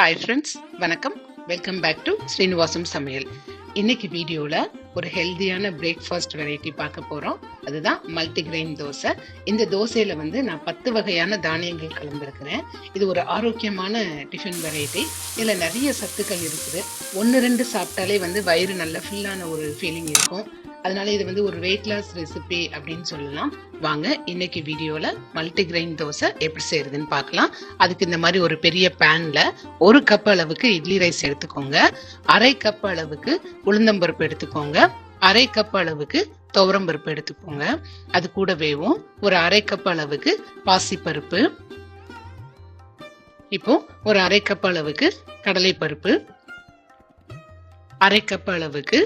Hi friends, வணக்கம். Welcome back to Srinivasam சமையல். இன்னைக்கு வீடியோவில் ஒரு ஹெல்த்தியான பிரேக்ஃபாஸ்ட் வெரைட்டி பார்க்க போகிறோம். அதுதான் மல்டிகிரெயின் தோசை. இந்த தோசையில் நான் 10 வகையான தானியங்கள் கலந்துருக்கிறேன். இது ஒரு ஆரோக்கியமான டிஃபன் வெரைட்டி. இதில் நிறைய சத்துக்கள் இருக்குது. 1-2 சாப்பிட்டாலே வயிறு நல்ல ஃபில்லான ஒரு ஃபீலிங் இருக்கும். அதனால இது ஒரு வெயிட் லாஸ் ரெசிபி அப்படின்னு சொல்லலாம். வாங்க இன்னைக்கு வீடியோல மல்டிகிரெயின் தோசை எப்படி செய்யறதுன்னு பார்க்கலாம். அதுக்கு இந்த மாதிரி ஒரு பெரிய பேன்ல 1 கப் அளவுக்கு இட்லி ரைஸ் எடுத்துக்கோங்க. 1/2 கப் அளவுக்கு உளுந்தம்பருப்பு எடுத்துக்கோங்க. 1/2 கப் அளவுக்கு துவரம்பருப்பு எடுத்துக்கோங்க. அது கூடவேவும் ஒரு 1/2 கப் அளவுக்கு பாசிப்பருப்பு, இப்போ ஒரு 1/2 கப் அளவுக்கு கடலைப்பருப்பு, 1/2 கப் அளவுக்கு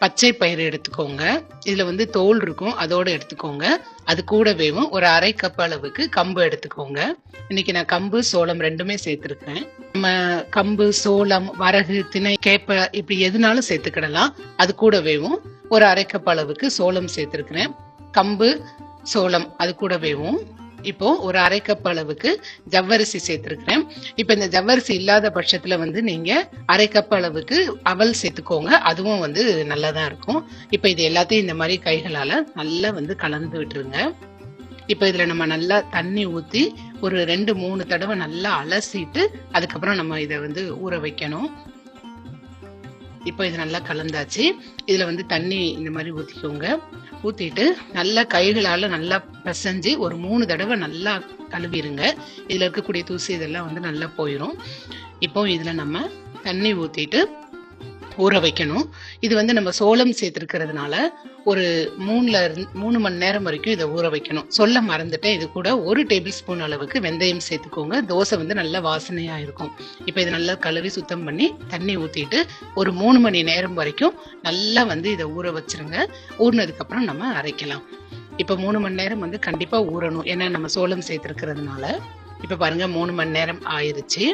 பச்சை பயிறு எடுத்துக்கோங்க. இதுல தோல் இருக்கும், அதோட எடுத்துக்கோங்க. அது கூடவேவும் ஒரு 1/2 கப் அளவுக்கு கம்பு எடுத்துக்கோங்க. இன்னைக்கு நான் கம்பு சோளம் ரெண்டுமே சேர்த்திருக்கேன். நம்ம கம்பு, சோளம், வரகு, திணை, கேப்பை இப்படி எதுனாலும் சேர்த்துக்கிடலாம். அது கூடவேவும் ஒரு 1/2 கப் அளவுக்கு சோளம் சேர்த்திருக்கிறேன். கம்பு, சோளம் அது கூடவேவும் இப்போ ஒரு 1/2 கப் அளவுக்கு ஜவ்வரிசி சேர்த்திருக்கிறேன். இப்ப இந்த ஜவ்வரிசி இல்லாத பட்சத்துல நீங்க 1/2 கப் அளவுக்கு அவல் சேர்த்துக்கோங்க. அதுவும் நல்லாதான் இருக்கும். இப்ப இது எல்லாத்தையும் இந்த மாதிரி கைகளால நல்லா கலந்து விட்டுருங்க. இப்ப இதுல நம்ம நல்லா தண்ணி ஊத்தி ஒரு 2-3 தடவை நல்லா அலசிட்டு அதுக்கப்புறம் நம்ம இதை ஊற வைக்கணும். இப்போ இது நல்லா கலந்தாச்சு. இதுல தண்ணி இந்த மாதிரி ஊத்திக்கோங்க. ஊத்திட்டு நல்லா கைகளால நல்லா பிசைஞ்சு ஒரு 3 தடவை நல்லா கழுவிடுங்க. இதுல இருக்கக்கூடிய தூசி இதெல்லாம் நல்லா போயிடும். இப்போ இதுல நம்ம தண்ணி ஊத்திட்டு ஊற வைக்கணும். இது நம்ம சோளம் சேர்த்திருக்கிறதுனால ஒரு 3 மணி நேரம் வரைக்கும் இதை ஊற வைக்கணும். சொல்ல மறந்துட்டேன், இது கூட 1 டேபிள் ஸ்பூன் அளவுக்கு வெந்தயம் சேர்த்துக்கோங்க. தோசை நல்ல வாசனையா இருக்கும். இப்போ இது நல்லா கழுவி சுத்தம் பண்ணி தண்ணி ஊத்திட்டு ஒரு 3 மணி நேரம் வரைக்கும் நல்லா இதை ஊற வச்சிருங்க. ஊறினதுக்கு அப்புறம் நம்ம அரைக்கலாம். இப்போ 3 மணி நேரம் கண்டிப்பா ஊறணும், ஏன்னா நம்ம சோளம் சேர்த்திருக்கிறதுனால. இப்ப பாருங்க 3 மணி நேரம் ஆயிருச்சு.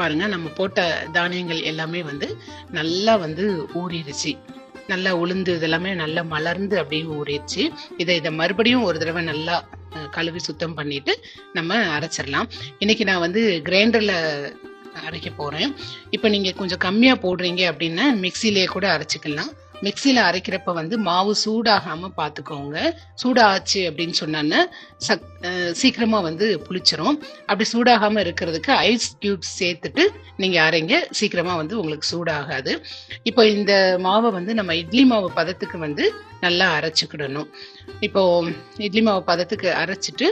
பாருங்க நம்ம போட்ட தானியங்கள் எல்லாமே நல்லா ஊறிடுச்சு. நல்லா உளுந்து இதெல்லாமே நல்லா மலர்ந்து அப்படியே ஊறிடுச்சு. இதை மறுபடியும் ஒரு தடவை நல்லா கழுவி சுத்தம் பண்ணிட்டு நம்ம அரைச்சிடலாம். இன்னைக்கு நான் கிரைண்டர்ல அரைக்க போறேன். இப்ப நீங்க கொஞ்சம் கம்மியா போடுறீங்க அப்படின்னா மிக்சிலேயே கூட அரைச்சிக்கலாம். மிக்சியில அரைக்கிறப்ப மாவு சூடாகாம பாத்துக்கோங்க. சூடாச்சு அப்படின்னு சொன்னா சீக்கிரமா புளிச்சிரும். அப்படி சூடாகாம இருக்கிறதுக்கு ஐஸ் கியூப்ஸ் சேர்த்துட்டு நீங்க அரைங்க. சீக்கிரமா உங்களுக்கு சூடாகாது. இப்போ இந்த மாவை நம்ம இட்லி மாவு பதத்துக்கு நல்லா அரைச்சுக்கிடணும். இப்போ இட்லி மாவு பதத்துக்கு அரைச்சிட்டு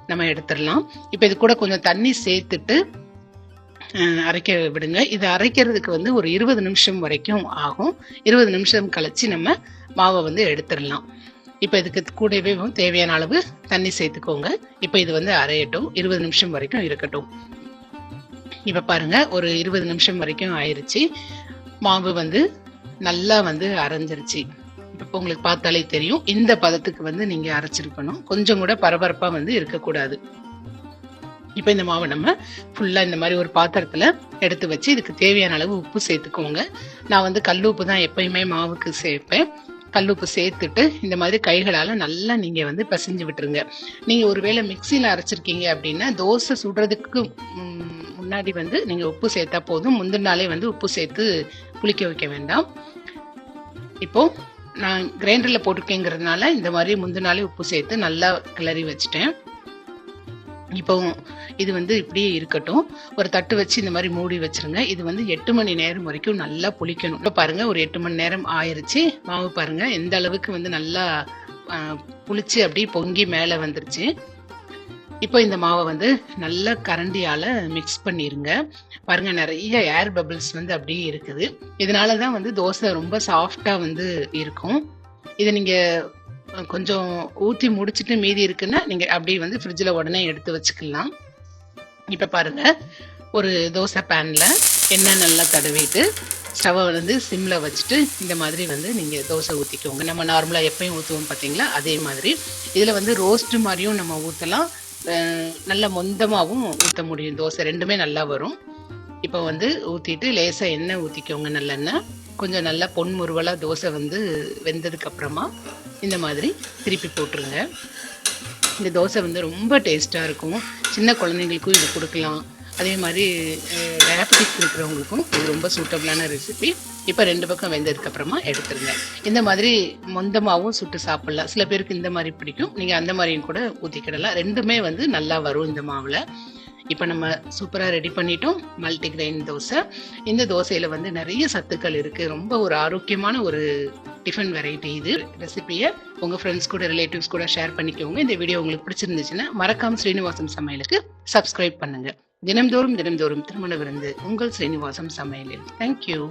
நம்ம எடுத்துடலாம். இப்ப இது கூட கொஞ்சம் தண்ணி சேர்த்துட்டு அரைக்க விடுங்க. இது அரைக்கிறதுக்கு ஒரு 20 நிமிஷம் வரைக்கும் ஆகும். 20 நிமிஷம் கழிச்சு நம்ம மாவை எடுத்துடலாம். இப்ப இதுக்கு கூடவே தேவையான அளவு தண்ணி சேர்த்துக்கோங்க. இப்ப இது அரையட்டும். 20 நிமிஷம் வரைக்கும் இருக்கட்டும். இப்ப பாருங்க ஒரு 20 நிமிஷம் வரைக்கும் ஆயிருச்சு. மாவு நல்லா அரைஞ்சிருச்சு. இப்ப உங்களுக்கு பார்த்தாலே தெரியும். இந்த பதத்துக்கு நீங்க அரைச்சிருக்கணும். கொஞ்சம் கூட பரபரப்பா இருக்கக்கூடாது. இப்ப இந்த மாவை நம்ம ஃபுல்லா இந்த மாதிரி ஒரு பாத்திரத்துல எடுத்து வச்சு இதுக்கு தேவையான அளவு உப்பு சேர்த்துக்கோங்க. நான் கல்லுப்பு தான் எப்பயுமே மாவுக்கு சேர்ப்பேன். கல்லுப்பு சேர்த்துட்டு இந்த மாதிரி கைகளால நல்லா நீங்க பிசைஞ்சு விட்டுருங்க. நீங்க ஒருவேளை மிக்சியில அரைச்சிருக்கீங்க அப்படின்னா தோசை சுடுறதுக்கு முன்னாடி நீங்க உப்பு சேர்த்தா போதும். முந்தின நாளே உப்பு சேர்த்து புளிக்க வைக்க வேண்டாம். இப்போ நான் கிரைண்டர்ல போட்டிருக்கேங்கிறதுனால இந்த மாதிரி முந்தின நாளே உப்பு சேர்த்து நல்லா கிளறி வச்சுட்டேன். இப்போ இது இப்படியே இருக்கட்டும். ஒரு தட்டு வச்சு இந்த மாதிரி மூடி வச்சிருங்க. இது 8 மணி நேரம் வரைக்கும் நல்லா புளிக்கணும். இப்போ பாருங்க ஒரு 8 மணி நேரம் ஆயிருச்சு. மாவு பாருங்க எந்த அளவுக்கு நல்லா புளிச்சு அப்படியே பொங்கி மேல வந்துருச்சு. இப்போ இந்த மாவை நல்லா கரண்டியால மிக்ஸ் பண்ணிருங்க. பாருங்க நிறைய ஏர் பபிள்ஸ் அப்படியே இருக்குது. இதனாலதான் தோசை ரொம்ப சாஃப்டா இருக்கும். இதை நீங்க கொஞ்சம் ஊத்தி முடிச்சுட்டு மீதி இருக்குன்னா நீங்க அப்படியே ஃப்ரிட்ஜில் உடனே எடுத்து வச்சுக்கலாம். இப்ப பாருங்க ஒரு தோசை பேன்ல எண்ணெய் நல்லா தடவிட்டு ஸ்டவ்வை சிம்ல வச்சுட்டு இந்த மாதிரி நீங்க தோசை ஊத்திக்கோங்க. நம்ம நார்மலா எப்பயும் ஊத்துவோம் பாத்தீங்களா, அதே மாதிரி. இதுல ரோஸ்ட் மாதிரியும் நம்ம ஊத்தலாம், நல்ல மொந்தமாவும் ஊத்த முடியும். தோசை ரெண்டுமே நல்லா வரும். இப்போ ஊத்திட்டு லேசா எண்ணெய் ஊத்திக்கோங்க, நல்லெண்ணெய். கொஞ்சம் நல்லா பொன் முறுவலா தோசை வெந்ததுக்கு அப்புறமா இந்த மாதிரி திருப்பி போட்டுருங்க. இந்த தோசை ரொம்ப டேஸ்டா இருக்கும். சின்ன குழந்தைங்களுக்கும் இது கொடுக்கலாம். அதே மாதிரி டயபெட்டிக்ஸ் இருக்கிறவங்களுக்கும் இது ரொம்ப சூட்டபிளான ரெசிபி. இப்போ 2 பக்கம் வெந்ததுக்கப்புறமா எடுத்துருங்க. இந்த மாதிரி மொந்தமாகவும் சுட்டு சாப்பிட்லாம். சில பேருக்கு இந்த மாதிரி பிடிக்கும், நீங்கள் அந்த மாதிரியும் கூட ஊற்றிக்கிடலாம். ரெண்டுமே வந்து நல்லா வரும் இந்த மாவில். இப்போ நம்ம சூப்பராக ரெடி பண்ணிட்டோம் மல்டிகிரெயின் தோசை. இந்த தோசையில் வந்து நிறைய சத்துக்கள் இருக்குது. ரொம்ப ஒரு ஆரோக்கியமான ஒரு டிஃபன் வெரைட்டி இது. ரெசிபியை உங்கள் ஃப்ரெண்ட்ஸ் கூட ரிலேட்டிவ்ஸ் கூட ஷேர் பண்ணிக்கோங்க. இந்த வீடியோ உங்களுக்கு பிடிச்சிருந்துச்சுன்னா மறக்காம ஸ்ரீனிவாசம் சமையலுக்கு சப்ஸ்கிரைப் பண்ணுங்க. தினம்தோறும் திருமண விருந்து உங்கள் ஸ்ரீனிவாசம் சமையலில். தேங்க்யூ.